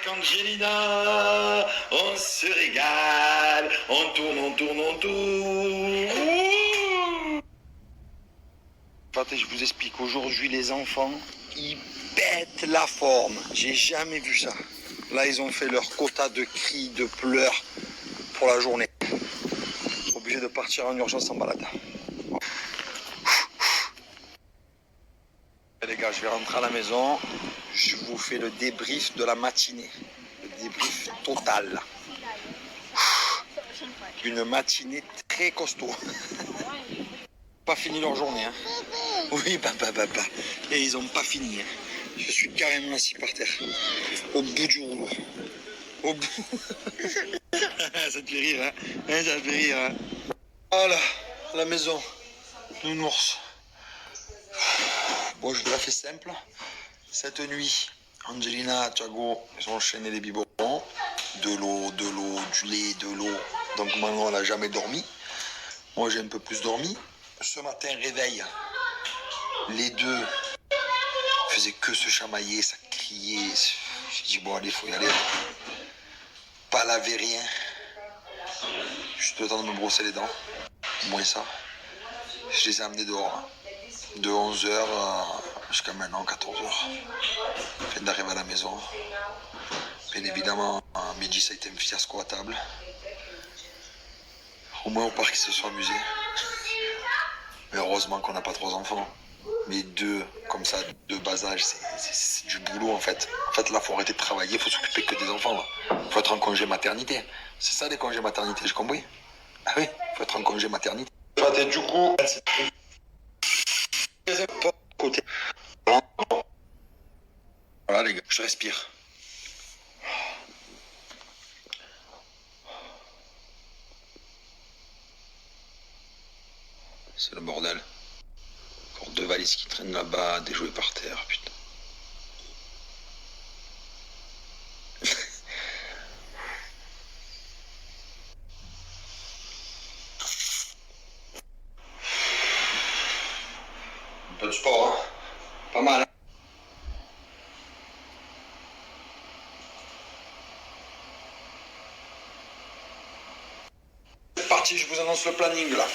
avec Angelina, on se régale, on tourne, on tourne, on tourne. Attendez, je vous explique, aujourd'hui les enfants, ils pètent la forme. J'ai jamais vu ça. Là, ils ont fait leur quota de cris, de pleurs pour la journée. Obligé de partir en urgence en balade. Les gars, je vais rentrer à la maison. Je vous fais le débrief de la matinée. Le débrief total. Une matinée très costaud. Pas fini leur journée. Hein. Oui, papa. Et ils ont pas fini. Hein. Je suis carrément assis par terre. Au bout du rouleau. Au bout. Ça te fait rire, hein, ça te fait rire, hein. Voilà, la maison. Nounours. Bon, je vous la fais simple. Cette nuit, Angelina, Thiago, ils ont enchaîné les biberons. De l'eau, du lait, de l'eau. Donc maintenant, elle n'a jamais dormi. Moi, j'ai un peu plus dormi. Ce matin, réveil. Les deux faisaient que se chamailler, ça criait. J'ai dit, bon, allez, faut y aller. Pas laver rien. Juste le temps de me brosser les dents. Au moins ça. Je les ai amenés dehors. De 11h jusqu'à maintenant, 14h. Je viens d'arriver à la maison. Bien évidemment, à midi, ça a été un fiasco à table. Au moins, au parc, ils se sont amusés. Mais heureusement qu'on n'a pas 3 enfants. Mais 2, comme ça, de bas âge, c'est du boulot, en fait. En fait, là, il faut arrêter de travailler, il faut s'occuper que des enfants, là. Il faut être en congé maternité. C'est ça, les congés maternité, j'ai compris. Ah oui, il faut être en congé maternité. Et du coup, côté. Voilà, les gars, je respire. C'est le bordel. Encore 2 valises qui traînent là-bas, des jouets par terre, putain. Un peu de sport, hein. Pas mal, hein. C'est parti, je vous annonce le planning, là.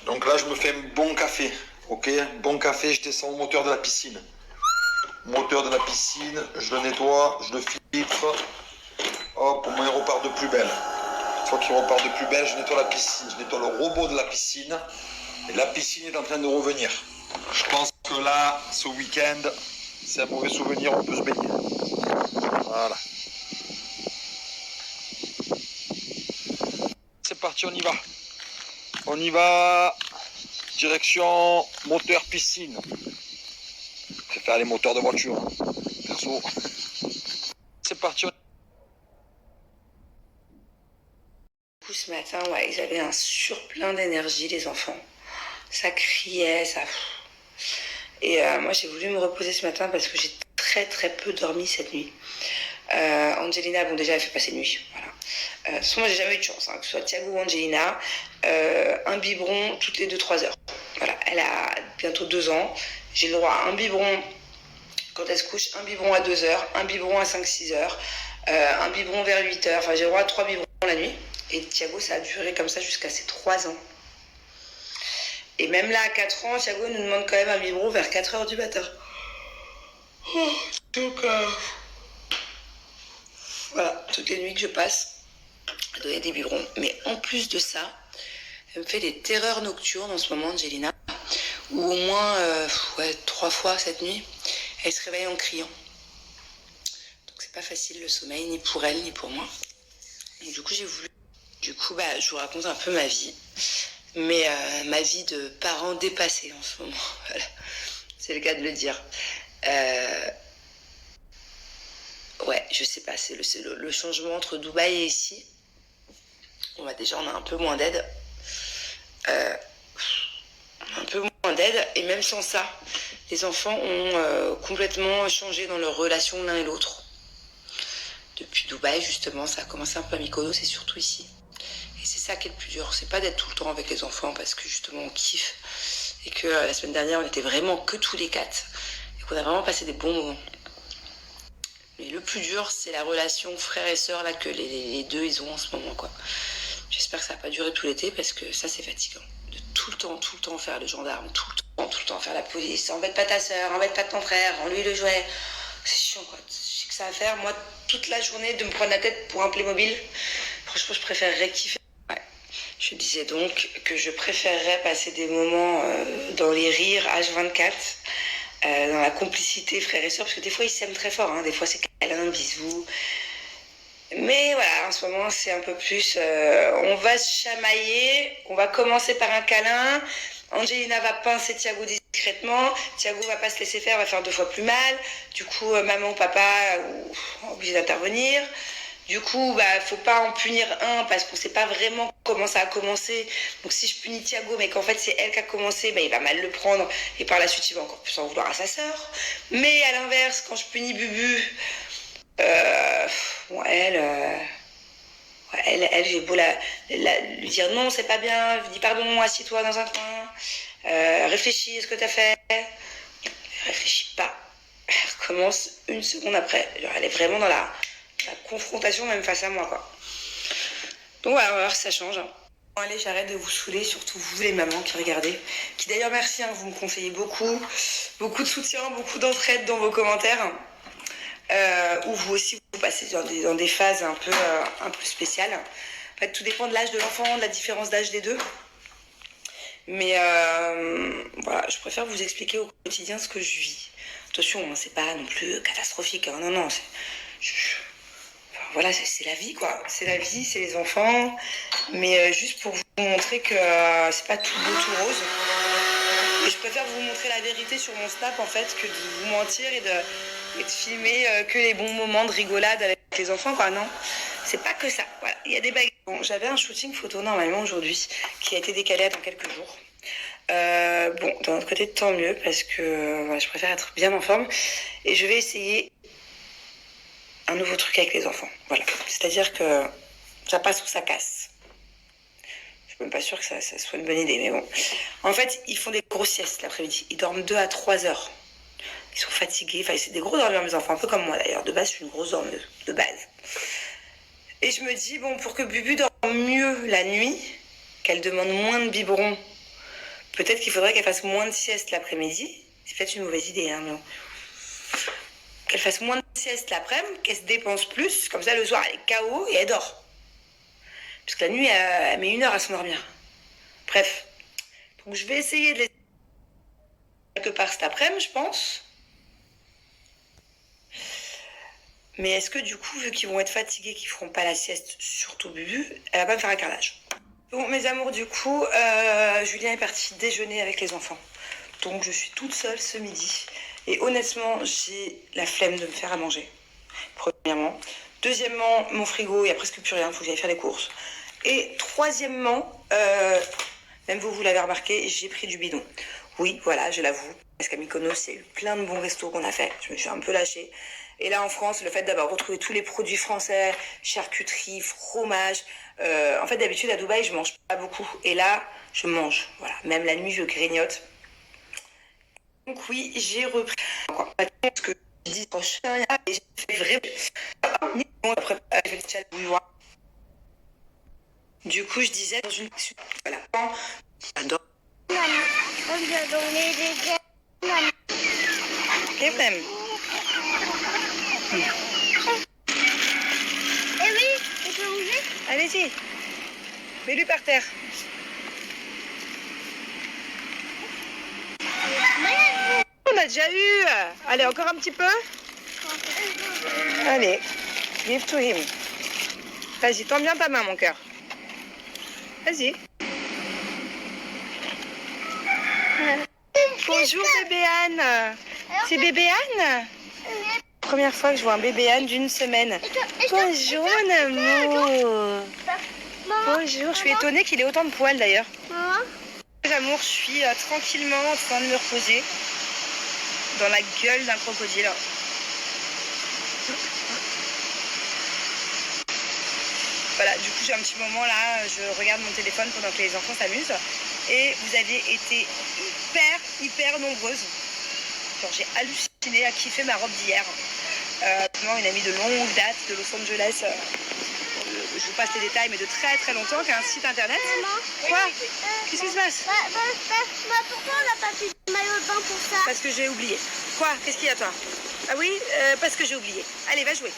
Donc là, je me fais un bon café, ok? Bon café, je descends au moteur de la piscine. Moteur de la piscine, je le nettoie, je le filtre. Hop, au moins il repart de plus belle. Une fois qu'il repart de plus belle, je nettoie la piscine, je nettoie le robot de la piscine. Et la piscine est en train de revenir. Je pense que là, ce week-end, c'est un mauvais souvenir, on peut se baigner. Voilà. C'est parti, on y va. On y va. Direction moteur piscine. Je préfère les moteurs de voiture. Hein. Perso. C'est parti. Ce matin, ouais, ils avaient un surplein d'énergie, les enfants. Ça criait, ça... Et moi, j'ai voulu me reposer ce matin parce que j'ai très peu dormi cette nuit. Angelina, bon, déjà, elle fait passer nuit. Voilà. De toute façon, moi, j'ai jamais eu de chance, hein, que ce soit Thiago ou Angelina. Un biberon toutes les 2-3 heures. Voilà, elle a bientôt 2 ans. J'ai le droit à un biberon quand elle se couche, un biberon à 2 heures, un biberon à 5-6 heures, un biberon vers 8 heures. Enfin, j'ai le droit à 3 biberons la nuit. Et Thiago, ça a duré comme ça jusqu'à ses 3 ans. Et même là, à 4 ans, Thiago nous demande quand même un biberon vers 4 heures du matin. Donc, voilà, toutes les nuits que je passe à donner des biberons. Mais en plus de ça, elle me fait des terreurs nocturnes en ce moment, Angelina, où au moins 3 fois cette nuit, elle se réveille en criant. Donc c'est pas facile le sommeil, ni pour elle, ni pour moi. Et du coup, j'ai voulu... je vous raconte un peu ma vie. Mais ma vie de parent dépassé en ce moment. Voilà. C'est le cas de le dire. Ouais, je sais pas, c'est le changement entre Dubaï et ici. On a un peu moins d'aide. Un peu moins d'aide. Et même sans ça, les enfants ont complètement changé dans leur relation l'un et l'autre. Depuis Dubaï, justement, ça a commencé un peu à Mykonos, c'est surtout ici. Et c'est ça qui est le plus dur, c'est pas d'être tout le temps avec les enfants parce que justement on kiffe et que la semaine dernière on était vraiment que tous les 4 et qu'on a vraiment passé des bons moments. Mais le plus dur, c'est la relation frère et sœur là que les deux ils ont en ce moment, quoi. J'espère que ça va pas durer tout l'été parce que ça c'est fatigant. De tout le temps faire le gendarme, tout le temps faire la police. Embête pas ta sœur, embête pas ton frère, rends-lui le jouet. C'est chiant, quoi. Je sais que ça à faire. Moi, toute la journée, de me prendre la tête pour un Playmobil, franchement, je préférerais kiffer. Ouais. Je disais donc que je préférerais passer des moments dans les rires H24, dans la complicité frère et sœur, parce que des fois, ils s'aiment très fort. Hein. Des fois, c'est câlin, bisous. Mais voilà, en ce moment, c'est un peu plus... on va se chamailler, on va commencer par un câlin. Angelina va pincer Thiago discrètement. Thiago va pas se laisser faire, va faire 2 fois plus mal. Du coup, maman ou papa obligé d'intervenir. Du coup, faut pas en punir un parce qu'on sait pas vraiment comment ça a commencé. Donc si je punis Thiago, mais qu'en fait c'est elle qui a commencé, il va mal le prendre et par la suite il va encore plus en vouloir à sa sœur. Mais à l'inverse, quand je punis Bubu, bon, elle, j'ai beau lui dire non, c'est pas bien, lui dis pardon, assis-toi dans un coin, réfléchis à ce que t'as fait. Elle réfléchit pas. Elle recommence 1 seconde après. Genre, elle est vraiment dans la confrontation, même face à moi, quoi. Donc voilà, on va voir si ça change. Hein. Bon, allez, j'arrête de vous saouler, surtout vous les mamans qui regardez. Qui d'ailleurs, merci, hein, vous me conseillez beaucoup. Beaucoup de soutien, beaucoup d'entraide dans vos commentaires. Ou vous aussi vous passez dans des phases un peu spéciales. En fait, tout dépend de l'âge de l'enfant, de la différence d'âge des deux. Mais voilà, je préfère vous expliquer au quotidien ce que je vis. Attention, hein, c'est pas non plus catastrophique. Hein, non, voilà, c'est la vie, quoi. C'est la vie, c'est les enfants. Mais juste pour vous montrer que c'est pas tout beau, tout rose. Et je préfère vous montrer la vérité sur mon Snap, en fait, que de vous mentir et de filmer que les bons moments de rigolade avec les enfants, quoi, non. C'est pas que ça, voilà, il y a des bagarres. Bon, j'avais un shooting photo normalement aujourd'hui, qui a été décalé dans quelques jours. Bon, d'un autre côté, tant mieux, parce que voilà, je préfère être bien en forme. Et je vais essayer un nouveau truc avec les enfants, voilà. C'est-à-dire que ça passe ou ça casse. Je suis même pas sûre que ça soit une bonne idée, mais bon. En fait, ils font des grosses siestes l'après-midi. Ils dorment 2 à 3 heures. Ils sont fatigués. Enfin, c'est des gros dormeurs, mes enfants, un peu comme moi d'ailleurs. De base, je suis une grosse dormeuse, de base. Et je me dis, bon, pour que Bubu dorme mieux la nuit, qu'elle demande moins de biberon, peut-être qu'il faudrait qu'elle fasse moins de siestes l'après-midi. C'est peut-être une mauvaise idée, hein, mais bon. Qu'elle fasse moins de siestes l'après-midi, qu'elle se dépense plus. Comme ça, le soir, elle est KO et elle dort. Parce que la nuit, elle met 1 heure à s'endormir. Bref. Donc, je vais essayer de les quelque part cet après-midi, je pense. Mais est-ce que du coup, vu qu'ils vont être fatigués, qu'ils feront pas la sieste, surtout Bubu, elle va pas me faire un carnage. Bon, mes amours, du coup, Julien est parti déjeuner avec les enfants. Donc, je suis toute seule ce midi. Et honnêtement, j'ai la flemme de me faire à manger. Premièrement. Deuxièmement, mon frigo, il n'y a presque plus rien, il faut que j'aille faire les courses. Et troisièmement, même vous l'avez remarqué, j'ai pris du bidon. Oui, voilà, je l'avoue. Parce qu'à Mykonos, il y a eu plein de bons restos qu'on a fait. Je me suis un peu lâchée. Et là, en France, le fait d'avoir retrouvé tous les produits français, charcuterie, fromage. En fait, d'habitude, à Dubaï, je mange pas beaucoup. Et là, je mange. Voilà. Même la nuit, je grignote. Donc oui, j'ai repris. Ce que je dis prochain, et j'ai fait vraiment. Après, du coup, je disais dans une. Voilà. J'adore. Et même. Eh oui, on peut bouger. Allez-y. Mets-lui par terre. On a déjà eu. Allez, encore un petit peu. Allez, give to him. Vas-y, tends bien ta main, mon cœur. Vas-y. Bonjour, bébé Anne. C'est bébé Anne? Première fois que je vois un bébé Anne d'une semaine. Bonjour, mon amour. Bonjour, je suis étonnée qu'il ait autant de poils d'ailleurs. L'amour, je suis tranquillement en train de me reposer dans la gueule d'un crocodile. Voilà, du coup j'ai un petit moment là, je regarde mon téléphone pendant que les enfants s'amusent. Et vous aviez été hyper nombreuses. Genre j'ai halluciné à kiffer ma robe d'hier. Une amie de longue date de Los Angeles. Je vous passe les détails, mais de très très longtemps, qui a un site internet. Maman. Quoi Qu'est-ce qui se passe? Pourquoi on n'a pas fait de maillot de bain pour ça? Parce que j'ai oublié. Quoi? Qu'est-ce qu'il y a toi? Ah oui, parce que j'ai oublié. Allez, va jouer.